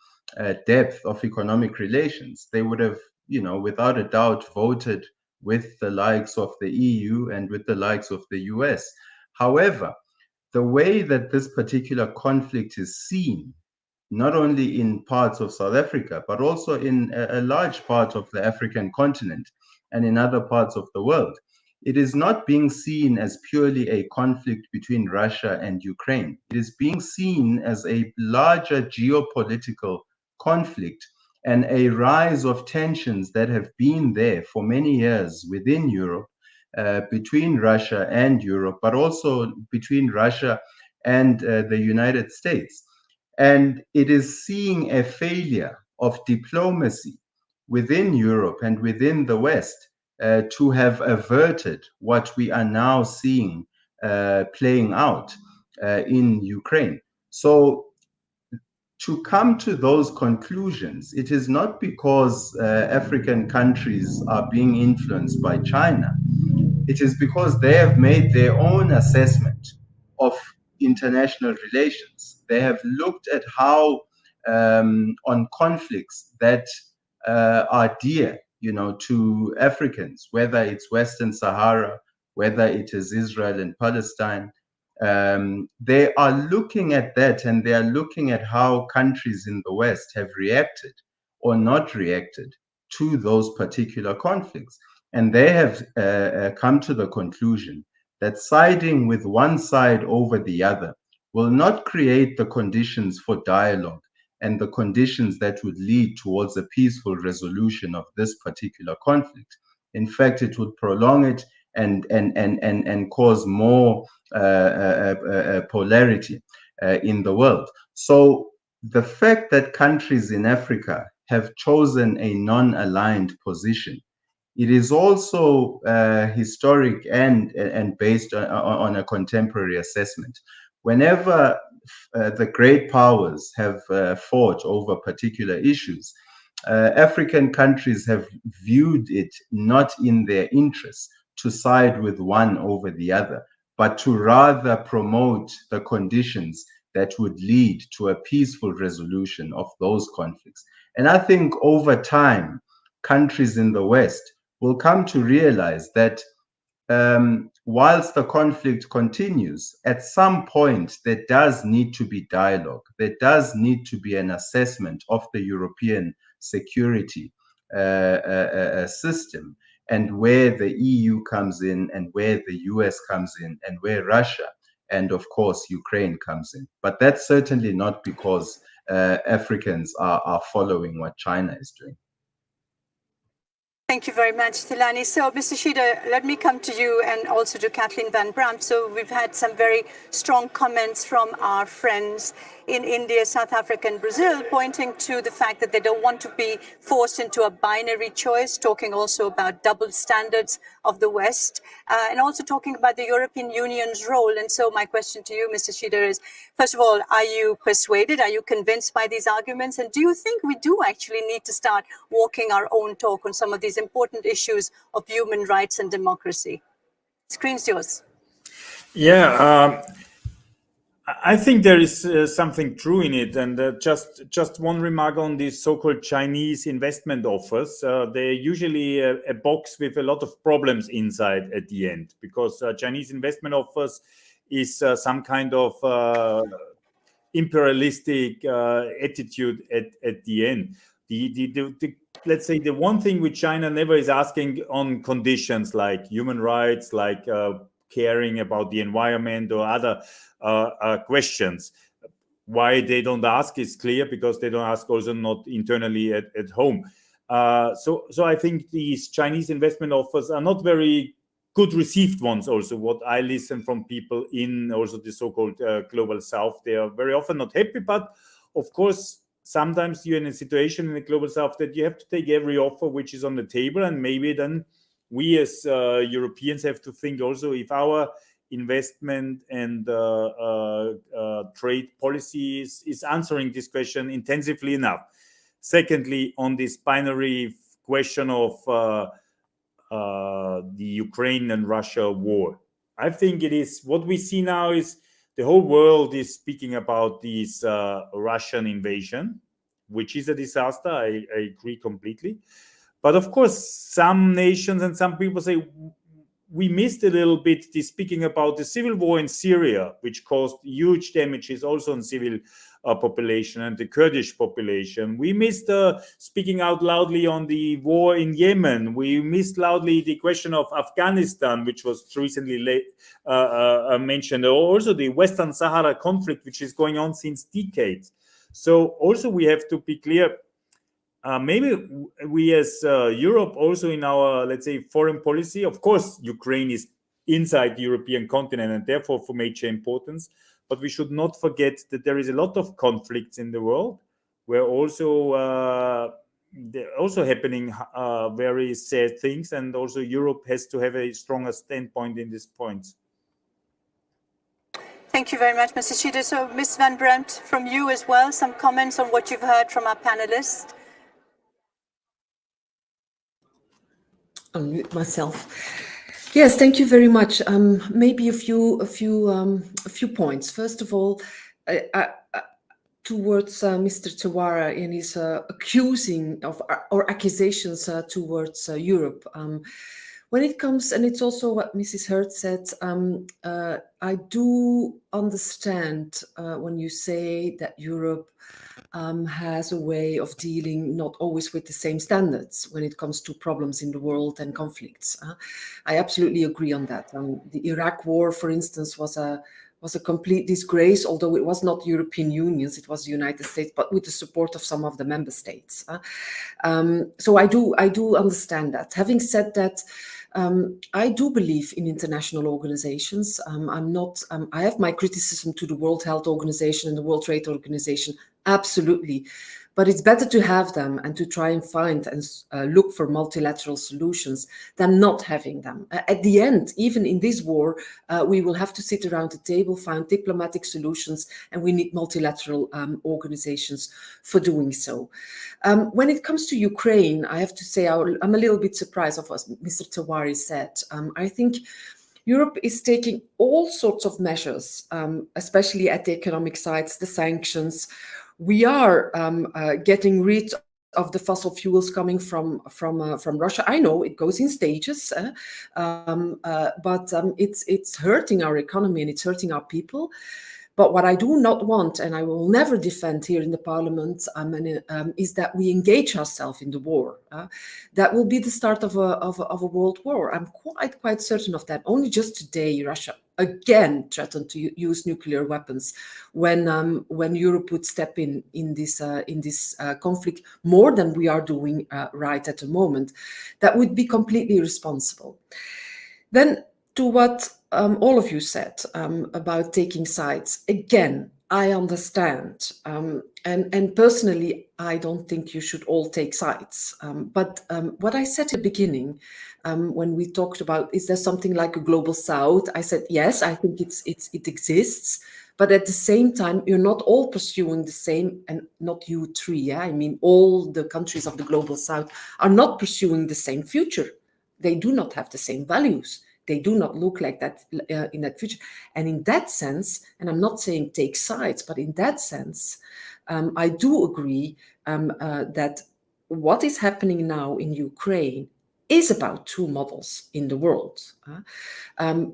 depth of economic relations, they would have without a doubt voted with the likes of the EU and with the likes of the US. However, the way that this particular conflict is seen, not only in parts of South Africa, but also in a large part of the African continent and in other parts of the world, it is not being seen as purely a conflict between Russia and Ukraine. It is being seen as a larger geopolitical conflict and a rise of tensions that have been there for many years within Europe, between Russia and Europe, but also between Russia and the United States. And it is seeing a failure of diplomacy within Europe and within the West to have averted what we are now seeing playing out in Ukraine. So to come to those conclusions, it is not because African countries are being influenced by China. It is because they have made their own assessment of international relations. They have looked at how on conflicts that are dear, to Africans, whether it's Western Sahara, whether it is Israel and Palestine. They are looking at that, and they are looking at how countries in the West have reacted or not reacted to those particular conflicts. And they have come to the conclusion that siding with one side over the other will not create the conditions for dialogue and the conditions that would lead towards a peaceful resolution of this particular conflict. In fact, it would prolong it and cause more polarity in the world. So the fact that countries in Africa have chosen a non-aligned position, it is also historic and based on a contemporary assessment. Whenever the great powers have fought over particular issues, African countries have viewed it not in their interests to side with one over the other, but to rather promote the conditions that would lead to a peaceful resolution of those conflicts. And I think over time, countries in the West will come to realize that whilst the conflict continues, at some point there does need to be dialogue. There does need to be an assessment of the European security system, and where the EU comes in, and where the US comes in, and where Russia and of course Ukraine comes in. But that's certainly not because Africans are following what China is doing. Thank you very much, Thulani. So, Mr. Shida, let me come to you and also to Kathleen Van Brandt. So we've had some very strong comments from our friends in India, South Africa, and Brazil, pointing to the fact that they don't want to be forced into a binary choice, talking also about double standards of the West, and also talking about the European Union's role. And so my question to you, Mr. Shida, is, first of all, are you persuaded? Are you convinced by these arguments? And do you think we do actually need to start walking our own talk on some of these important issues of human rights and democracy? Screen's yours. Yeah, I think there is something true in it. And just one remark on these so-called Chinese investment offers. They're usually a box with a lot of problems inside at the end, because Chinese investment offers is some kind of imperialistic attitude at the end. Let's say the one thing which China never is asking on conditions like human rights, like caring about the environment or other questions. Why they don't ask is clear, because they don't ask also not internally at home. So I think these Chinese investment offers are not very good received ones. Also, what I listen from people in also the so-called global South, they are very often not happy. But of course, sometimes you're in a situation in the global South that you have to take every offer which is on the table, and maybe then we as Europeans have to think also if our investment and trade policies is answering this question intensively enough. Secondly, on this binary question of the Ukraine and Russia war, I think it is what we see now is the whole world is speaking about this Russian invasion, which is a disaster. I agree completely. But of course, some nations and some people say we missed a little bit the speaking about the civil war in Syria, which caused huge damages also on civil population and the Kurdish population. We missed speaking out loudly on the war in Yemen. We missed loudly the question of Afghanistan, which was recently mentioned. Also the Western Sahara conflict, which is going on since decades. So also we have to be clear, maybe we as Europe also in our, let's say, foreign policy, of course, Ukraine is inside the European continent and therefore for major importance. But we should not forget that there is a lot of conflicts in the world where also they're also happening very sad things. And also Europe has to have a stronger standpoint in these points. Thank you very much, Mr. Schieder. So, Ms. Van Bremt, from you as well, some comments on what you've heard from our panelists. Unmute myself. Yes, thank you very much. Maybe a few points. First of all, towards Mr. Tawara in his accusing of or accusations towards Europe. When it comes, and it's also what Mrs. Hurt said, I do understand when you say that Europe has a way of dealing not always with the same standards when it comes to problems in the world and conflicts. I absolutely agree on that. The Iraq War, for instance, was a complete disgrace, although it was not European Unions, it was the United States, but with the support of some of the member states. So I do understand that. Having said that, I do believe in international organizations. I have my criticism to the World Health Organization and the World Trade Organization, absolutely. But it's better to have them and to try and find and look for multilateral solutions than not having them. At the end, even in this war, we will have to sit around the table, find diplomatic solutions, and we need multilateral organizations for doing so. When it comes to Ukraine, I have to say I'm a little bit surprised of what Mr. Tawari said. I think Europe is taking all sorts of measures, especially at the economic sides, the sanctions. We are getting rid of the fossil fuels coming from Russia. I know it goes in stages, but it's hurting our economy and it's hurting our people. But what I do not want, and I will never defend here in the Parliament, is that we engage ourselves in the war. That will be the start of a world war. I'm quite certain of that. Only just today, Russia again threatened to use nuclear weapons when Europe would step in this conflict more than we are doing right at the moment. That would be completely irresponsible. Then to what all of you said about taking sides, again, I understand. And personally, I don't think you should all take sides. But what I said at the beginning, when we talked about, is there something like a global south? I said, yes, I think it exists. But at the same time, you're not all pursuing the same, and not you three. Yeah? I mean, all the countries of the global south are not pursuing the same future. They do not have the same values. They do not look like that in that future. And in that sense, and I'm not saying take sides, but in that sense, I do agree that what is happening now in Ukraine is about two models in the world.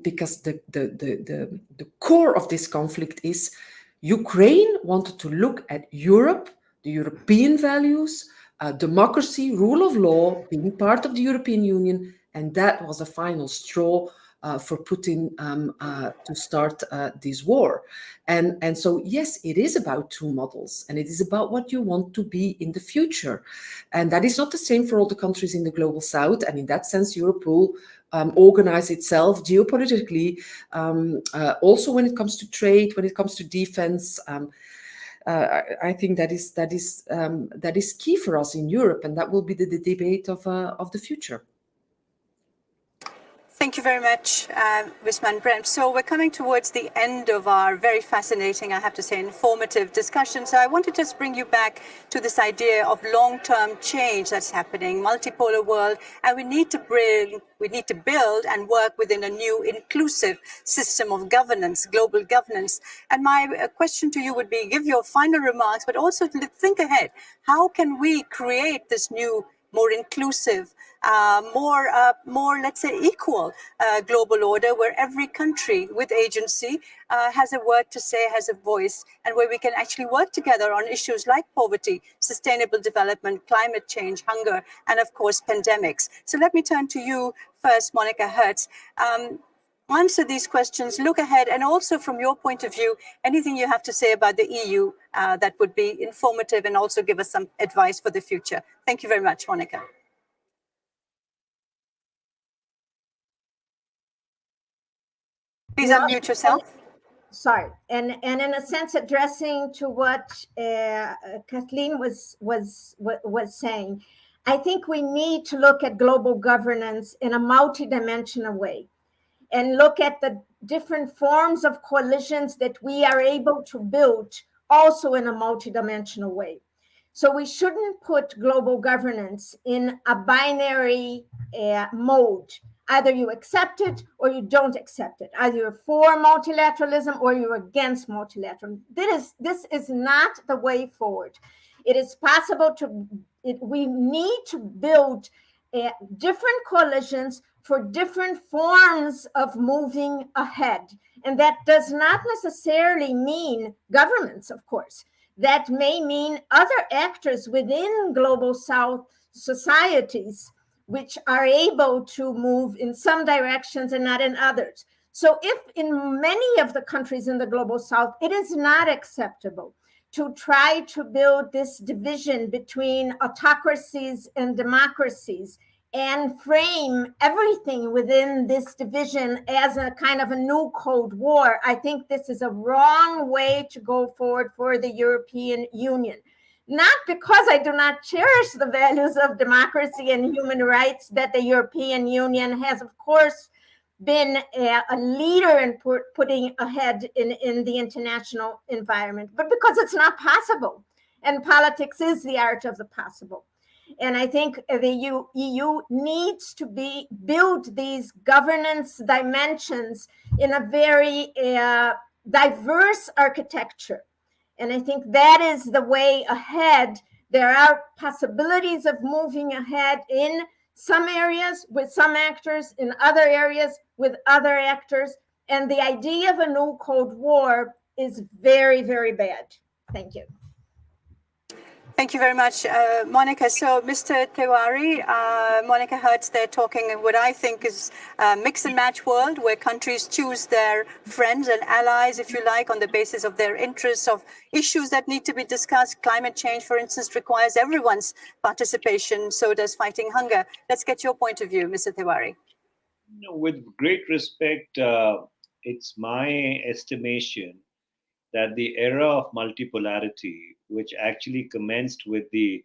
Because the core of this conflict is Ukraine wanted to look at Europe, the European values, democracy, rule of law, being part of the European Union, and that was a final straw for Putin to start this war. And so, yes, it is about two models, and it is about what you want to be in the future. And that is not the same for all the countries in the global south. And in that sense, Europe will organize itself geopolitically, also when it comes to trade, when it comes to defense. I think that is key for us in Europe, and that will be the debate of the future. Thank you very much, Ms. Van Bremt. So we're coming towards the end of our very fascinating, I have to say, informative discussion. So I want to just bring you back to this idea of long-term change that's happening, multipolar world, and we need to build and work within a new inclusive system of governance, global governance. And my question to you would be, give your final remarks, but also to think ahead. How can we create this new more inclusive, more, let's say, equal global order where every country with agency has a word to say, has a voice, and where we can actually work together on issues like poverty, sustainable development, climate change, hunger, and of course, pandemics. So let me turn to you first, Monica Hertz. Answer these questions, look ahead, and also from your point of view, anything you have to say about the EU that would be informative and also give us some advice for the future. Thank you very much, Monica. Please unmute yourself. Sorry, and in a sense, addressing to what Kathleen was saying, I think we need to look at global governance in a multidimensional way, and look at the different forms of coalitions that we are able to build also in a multidimensional way. So we shouldn't put global governance in a binary mode. Either you accept it or you don't accept it. Either you're for multilateralism or you're against multilateralism. This is not the way forward. It is possible we need to build different coalitions for different forms of moving ahead. And that does not necessarily mean governments, of course. That may mean other actors within global South societies, which are able to move in some directions and not in others. So if in many of the countries in the global South, it is not acceptable to try to build this division between autocracies and democracies and frame everything within this division as a kind of a new Cold War, I think this is a wrong way to go forward for the European Union. Not because I do not cherish the values of democracy and human rights that the European Union has, of course, been a leader in putting ahead in the international environment, but because it's not possible. And politics is the art of the possible. And I think the EU needs to build these governance dimensions in a very diverse architecture. And I think that is the way ahead. There are possibilities of moving ahead in some areas with some actors, in other areas with other actors. And the idea of a new Cold War is very, very bad. Thank you. Thank you very much, Monica. So, Mr. Tewari, Monica Hertz, they're talking in what I think is a mix and match world where countries choose their friends and allies, if you like, on the basis of their interests, of issues that need to be discussed. Climate change, for instance, requires everyone's participation. So does fighting hunger. Let's get your point of view, Mr. Tewari. With great respect, it's my estimation that the era of multipolarity, which actually commenced with the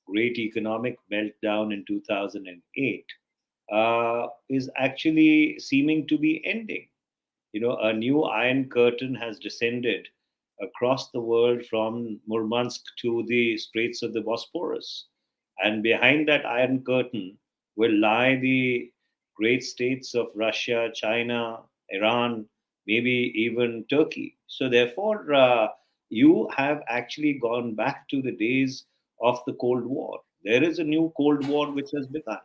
great economic meltdown in 2008, is actually seeming to be ending. A new Iron Curtain has descended across the world from Murmansk to the Straits of the Bosporus. And behind that Iron Curtain will lie the great states of Russia, China, Iran, maybe even Turkey. So, therefore, you have actually gone back to the days of the Cold War. There is a new Cold War which has begun.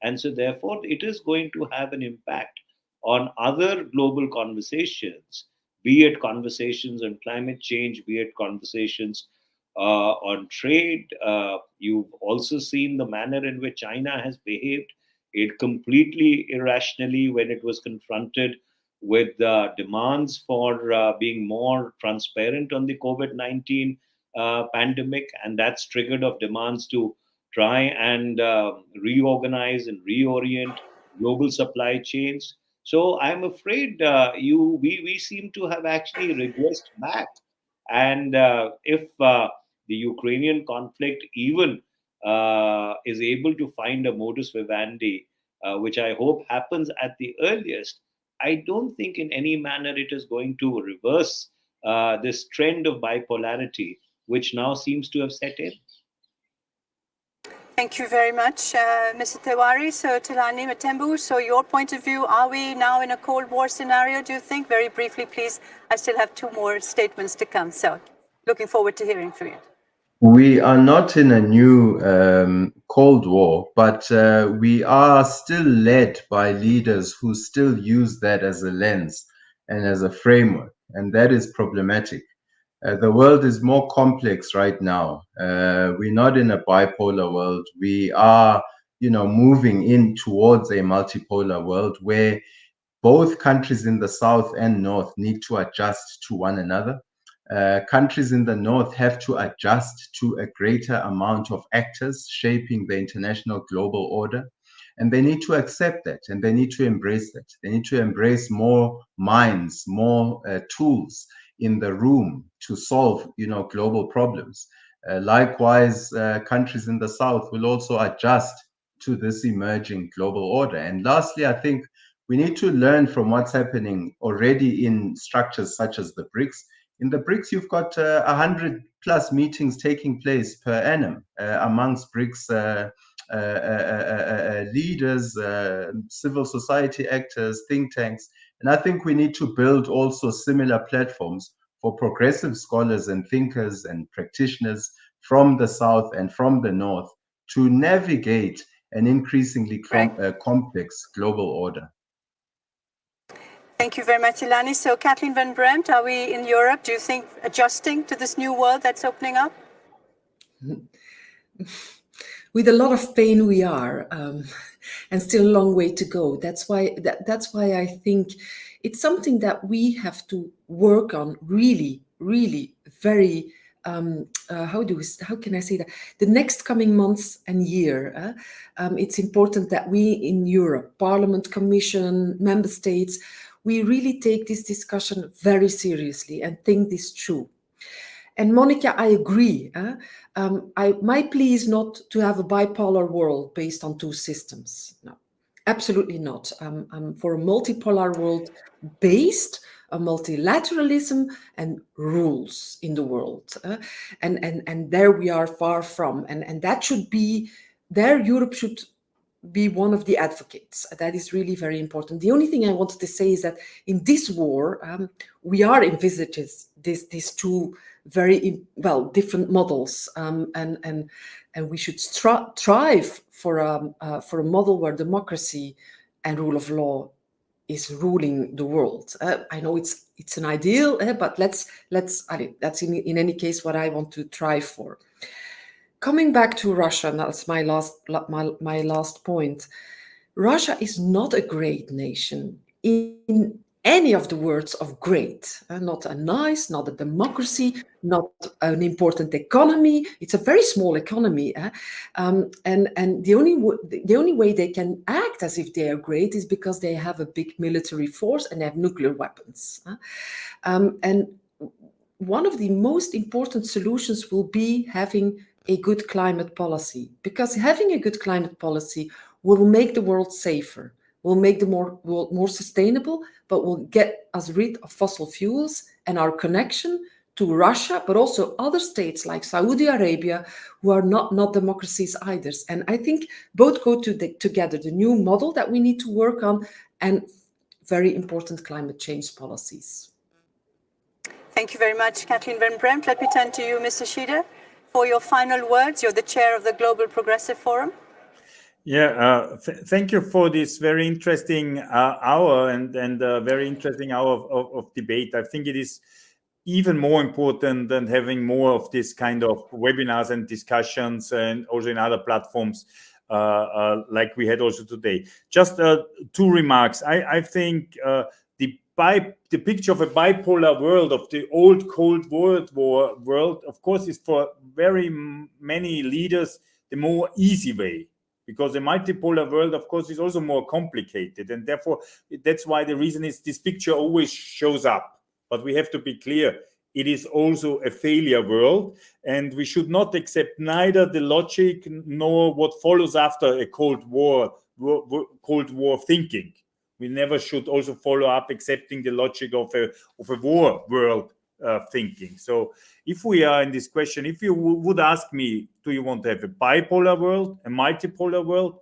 And so, therefore, it is going to have an impact on other global conversations, be it conversations on climate change, be it conversations on trade. You've also seen the manner in which China has behaved. It completely irrationally when it was confronted with demands for being more transparent on the COVID-19 pandemic, and that's triggered of demands to try and reorganize and reorient global supply chains. So I'm afraid we seem to have actually regressed back, and if the Ukrainian conflict even is able to find a modus vivendi, which I hope happens at the earliest, I don't think in any manner it is going to reverse this trend of bipolarity, which now seems to have set in. Thank you very much, Mr. Tewari. So, Tilani Matembu, so your point of view, are we now in a Cold War scenario, do you think? Very briefly, please. I still have two more statements to come, so looking forward to hearing from you. We are not in a new Cold War, but we are still led by leaders who still use that as a lens and as a framework, and that is problematic. The world is more complex right now. We're not in a bipolar world. We are, moving in towards a multipolar world where both countries in the south and north need to adjust to one another. Countries in the north have to adjust to a greater amount of actors shaping the international global order. And they need to accept that, and they need to embrace that. They need to embrace more minds, more tools in the room to solve, global problems. Likewise, countries in the south will also adjust to this emerging global order. And lastly, I think we need to learn from what's happening already in structures such as the BRICS. In the BRICS, you've got 100 plus meetings taking place per annum amongst BRICS leaders, civil society actors, think tanks. And I think we need to build also similar platforms for progressive scholars and thinkers and practitioners from the South and from the North to navigate an increasingly complex global order. Thank you very much, Ilani. So, Kathleen Van Bremt, are we in Europe, do you think, adjusting to this new world that's opening up? With a lot of pain we are, and still a long way to go. That's why I think it's something that we have to work on really, really very, how can I say that? The next coming months and year, it's important that we in Europe, Parliament, Commission, Member States, we really take this discussion very seriously and think this through. And Monica, I agree. My plea is not to have a bipolar world based on two systems. No, absolutely not. I'm for a multipolar world based on multilateralism and rules in the world. And there we are far from. And that should be, there Europe should be one of the advocates. That is really very important. The only thing I wanted to say is that in this war, we are envisaging these two very different models, and we should strive for a model where democracy and rule of law is ruling the world. I know it's an ideal, but let's that's in any case what I want to try for. Coming back to Russia, and that's my last point. Russia is not a great nation in any of the words of great. Not a nice, not a democracy, not an important economy. It's a very small economy, and the only way they can act as if they are great is because they have a big military force and they have nuclear weapons. And one of the most important solutions will be having a good climate policy, because having a good climate policy will make the world safer, will make the world more sustainable, but will get us rid of fossil fuels and our connection to Russia, but also other states like Saudi Arabia, who are not democracies either. And I think both go together, the new model that we need to work on and very important climate change policies. Thank you very much, Kathleen Van Bremt. Let me turn to you, Mr. Schieder, for your final words. You're the chair of the Global Progressive Forum. Yeah, thank you for this very interesting hour and very interesting hour of debate. I think it is even more important than having more of this kind of webinars and discussions, and also in other platforms like we had also today. Just two remarks. I think the picture of a bipolar world, of the old Cold War world, of course, is for very many leaders the more easy way, because the multipolar world, of course, is also more complicated, and therefore that's why the reason is this picture always shows up. But we have to be clear, it is also a failure world, and we should not accept neither the logic nor what follows after a Cold War thinking. We never should also follow up accepting the logic of a war world thinking. So if we are in this question, if you would ask me, do you want to have a bipolar world, a multipolar world?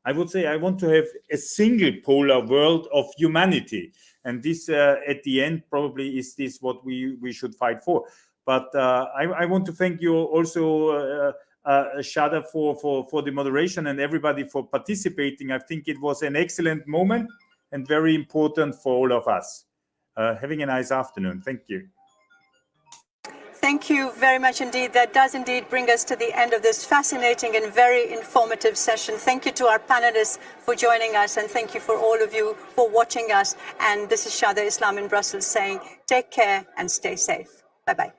I would say I want to have a single polar world of humanity. And this, at the end, probably is this what we should fight for. But I want to thank you also, Shada, for the moderation, and everybody for participating. I think it was an excellent moment and very important for all of us. Having a nice afternoon. Thank you. Thank you very much indeed. That does indeed bring us to the end of this fascinating and very informative session. Thank you to our panelists for joining us, and thank you for all of you for watching us. And this is Shada Islam in Brussels saying, take care and stay safe. Bye-bye.